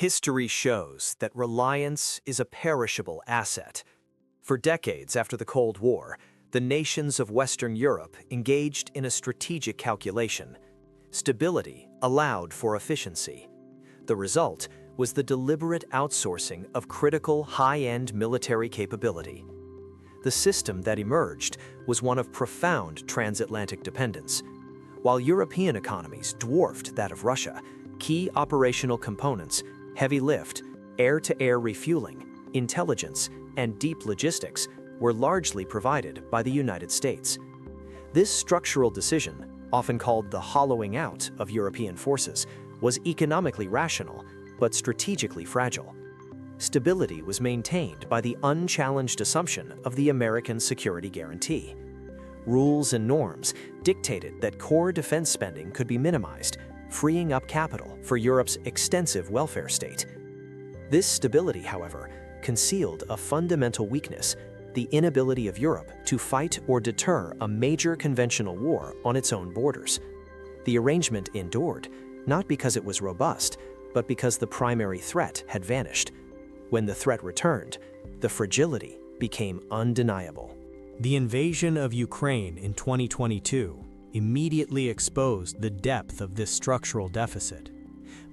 History shows that reliance is a perishable asset. For decades after the Cold War, the nations of Western Europe engaged in a strategic calculation. Stability allowed for efficiency. The result was the deliberate outsourcing of critical high-end military capability. The system that emerged was one of profound transatlantic dependence. While European economies dwarfed that of Russia, key operational components, heavy lift, air-to-air refueling, intelligence, and deep logistics were largely provided by the United States. This structural decision, often called the hollowing out of European forces, was economically rational but strategically fragile. Stability was maintained by the unchallenged assumption of the American security guarantee. Rules and norms dictated that core defense spending could be minimized, freeing up capital for Europe's extensive welfare state. This stability, however, concealed a fundamental weakness: the inability of Europe to fight or deter a major conventional war on its own borders. The arrangement endured, not because it was robust, but because the primary threat had vanished. When the threat returned, the fragility became undeniable. The invasion of Ukraine in 2022 immediately exposed the depth of this structural deficit.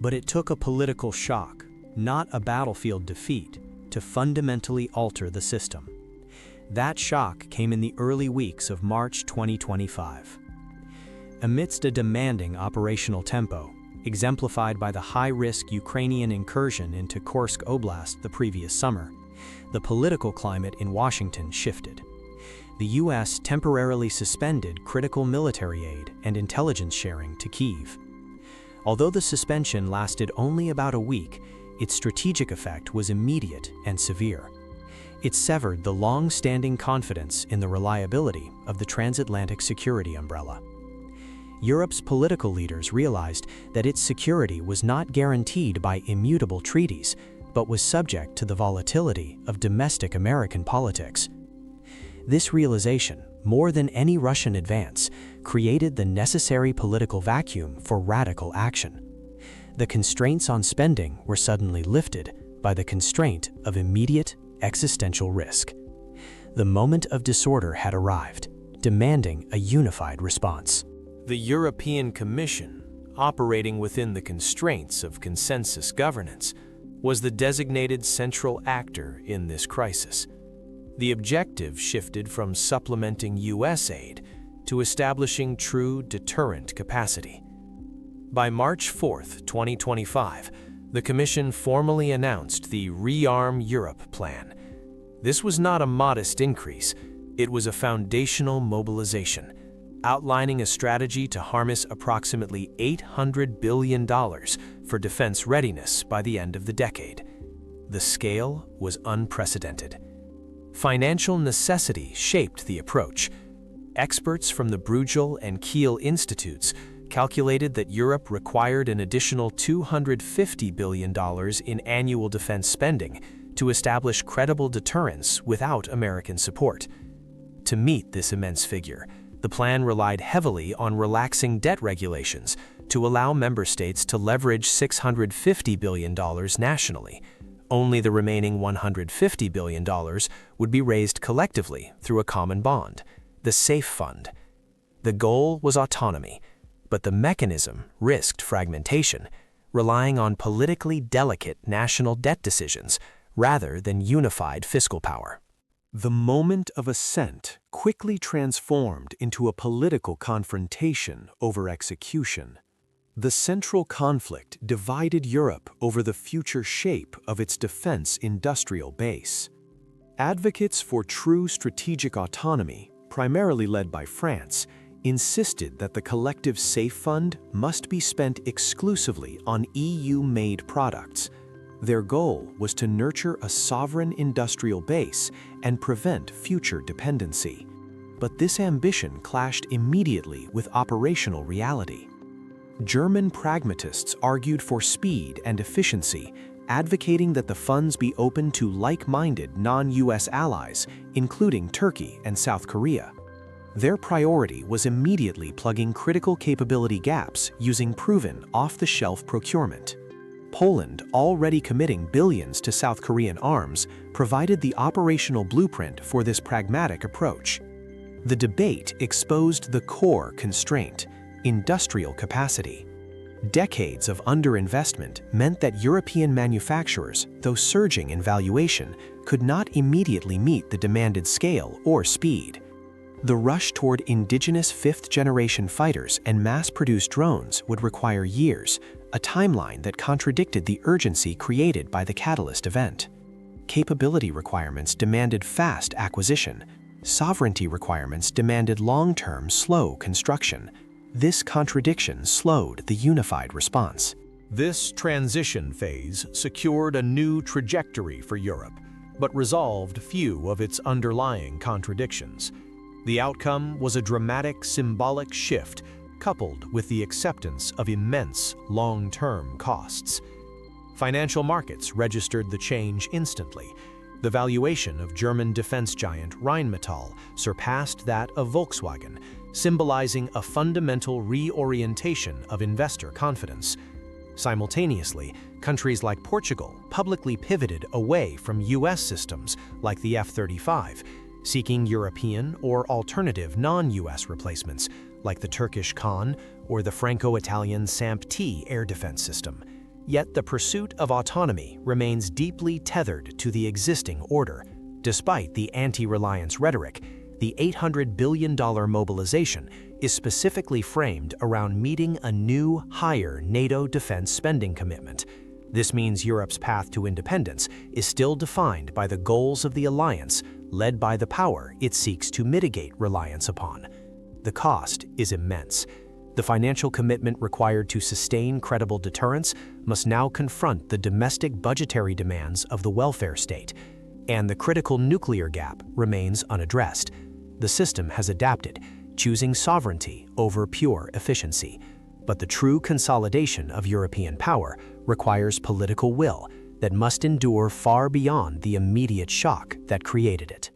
But it took a political shock, not a battlefield defeat, to fundamentally alter the system. That shock came in the early weeks of March 2025. Amidst a demanding operational tempo, exemplified by the high-risk Ukrainian incursion into Kursk Oblast the previous summer, the political climate in Washington shifted. The U.S. temporarily suspended critical military aid and intelligence sharing to Kyiv. Although the suspension lasted only about a week, its strategic effect was immediate and severe. It severed the long-standing confidence in the reliability of the transatlantic security umbrella. Europe's political leaders realized that its security was not guaranteed by immutable treaties, but was subject to the volatility of domestic American politics. This realization, more than any Russian advance, created the necessary political vacuum for radical action. The constraints on spending were suddenly lifted by the constraint of immediate existential risk. The moment of disorder had arrived, demanding a unified response. The European Commission, operating within the constraints of consensus governance, was the designated central actor in this crisis. The objective shifted from supplementing U.S. aid to establishing true deterrent capacity. By March 4, 2025, the Commission formally announced the ReArm Europe plan. This was not a modest increase, it was a foundational mobilization, outlining a strategy to harness approximately $800 billion for defense readiness by the end of the decade. The scale was unprecedented. Financial necessity shaped the approach. Experts from the Bruegel and Kiel institutes calculated that Europe required an additional $250 billion in annual defense spending to establish credible deterrence without American support. To meet this immense figure, the plan relied heavily on relaxing debt regulations to allow member states to leverage $650 billion nationally. Only the remaining $150 billion would be raised collectively through a common bond, the SAFE Fund. The goal was autonomy, but the mechanism risked fragmentation, relying on politically delicate national debt decisions rather than unified fiscal power. The moment of assent quickly transformed into a political confrontation over execution. The central conflict divided Europe over the future shape of its defense industrial base. Advocates for true strategic autonomy, primarily led by France, insisted that the collective SAFE Fund must be spent exclusively on EU-made products. Their goal was to nurture a sovereign industrial base and prevent future dependency. But this ambition clashed immediately with operational reality. German pragmatists argued for speed and efficiency, advocating that the funds be open to like-minded non-US allies, including Turkey and South Korea. Their priority was immediately plugging critical capability gaps using proven off-the-shelf procurement. Poland, already committing billions to South Korean arms, provided the operational blueprint for this pragmatic approach. The debate exposed the core constraint: industrial capacity. Decades of underinvestment meant that European manufacturers, though surging in valuation, could not immediately meet the demanded scale or speed. The rush toward indigenous fifth-generation fighters and mass-produced drones would require years, a timeline that contradicted the urgency created by the catalyst event. Capability requirements demanded fast acquisition. Sovereignty requirements demanded long-term, slow construction. This contradiction slowed the unified response. This transition phase secured a new trajectory for Europe, but resolved few of its underlying contradictions. The outcome was a dramatic symbolic shift coupled with the acceptance of immense long-term costs. Financial markets registered the change instantly. The valuation of German defense giant Rheinmetall surpassed that of Volkswagen, symbolizing a fundamental reorientation of investor confidence. Simultaneously, countries like Portugal publicly pivoted away from US systems like the F-35, seeking European or alternative non-US replacements like the Turkish Khan or the Franco-Italian SAMP-T air defense system. Yet the pursuit of autonomy remains deeply tethered to the existing order. Despite the anti-reliance rhetoric, the $800 billion mobilization is specifically framed around meeting a new, higher NATO defense spending commitment. This means Europe's path to independence is still defined by the goals of the alliance, led by the power it seeks to mitigate reliance upon. The cost is immense. The financial commitment required to sustain credible deterrence must now confront the domestic budgetary demands of the welfare state, and the critical nuclear gap remains unaddressed. The system has adapted, choosing sovereignty over pure efficiency. But the true consolidation of European power requires political will that must endure far beyond the immediate shock that created it.